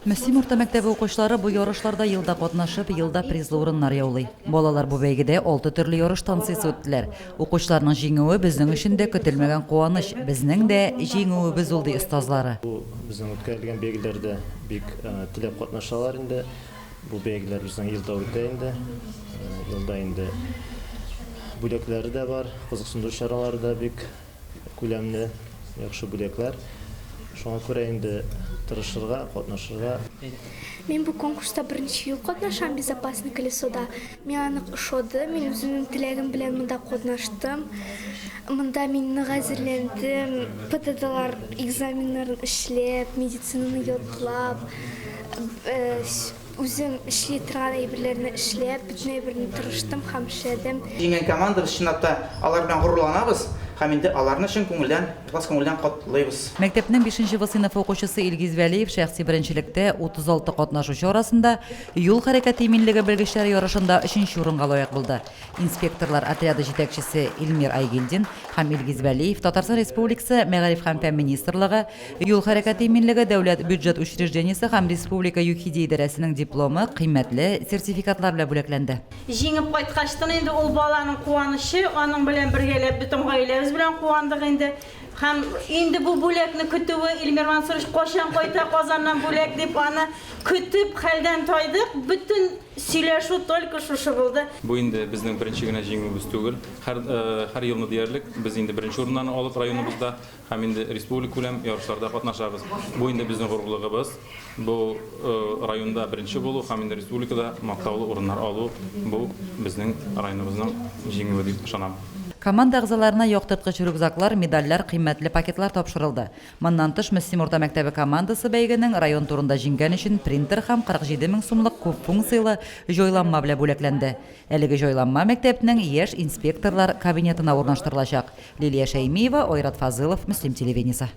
Мөслим урта мәктәбе укучылары бу ярышларда елда катнашып, елда призлы урыннар яулый. Балалар бу бәйгедә 6 төрле ярыш танцысы үттеләр. Укучыларның җиңүе безнең өчен дә көтелмәгән куаныч. Безнең дә җиңүебез ул ди остазлары. Бу безнең үткәрелгән бәйгеләрдә бик теләп катнашалар инде. Бу бәйгеләр безнең елда үтә инде. Елда инде бүләкләре дә бар, кызыксындыру чаралары да бик күләмле, яхшы бүләкләр. Шуңа күрә инде тырышырга, катнашырга. Мен бу конкурста беренче ел катнашам безопасный колесода. Мен аны ошады, мен үземнең теләгем белән монда катнаштым. Монда мин нык әзерләндем, ПТДлар экзаменнарын эшләп, медицинаны ятлап, үзем эшли торган әйберләрне эшләп, бөтен әйберне тырыштым һәм эшләдем. Җиңгән команда чынлапта алар белән горурланабыз. Һәм инде аларны чын күңелдән, ихлас күңелдән котлыйбыз. Мәктәпнең 5нче сыйныфы укучысы Илгиз Вәлиев шәхси беренчелектә 36 катнашучы арасында юл хәрәкәте иминлеге белгечләре ярышында 3нче урынга лаек булды. Инспекторлар отряды җитәкчесе Илмир Айгилдин һәм Илгиз Вәлиев Татарстан Республикасы Мәгариф һәм фән министрлыгы, юл хәрәкәте иминлеге дәүләт бюджет учреждениесе һәм республика ЮХИДИ идарәсенең дипломы, кыйммәтле сертификатлар белән бүләкләнде. Җиңеп кайткачтан инде ул баланың куанышы, аның белән бергәләп бөтен гаиләбез белән куандык инде. Һәм инде бу бүләкне көтүе Илмир Мансурович кашан кайта Казаннан бүләк дип аны көтүп хәлдән тайдык. Бөтен сөйләшү только шушы булды. Бу инде безнең беренче генә җиңүбез түгел. Һәр елны диярлек без инде беренче урыннан алып районыбызда һәм инде республика күләм ярышларда катнашабыз. Бу инде безнең горурлыгыбыз. Бу районда беренче булу һәм инде республикада мактаулы урыннар алу бу безнең районыбызның җиңүе дип ышанам. Команда әгъзаларына яктырткыч рюкзаклар, медальләр, кыйммәтле пакетлар тапшырылды. Моннан тыш Мөслим урта мәктәбе командасы бәйгенең район турында җиңгән өчен принтер һәм 47 мең сумлык күп функциялы җайланма белән бүләкләнде. Әлеге җайланма мәктәпнең яшь инспекторлар кабинетына урнаштырылачак. Лилия Шәймиева, Ойрат Фазылов, Мөслим телевидениесе.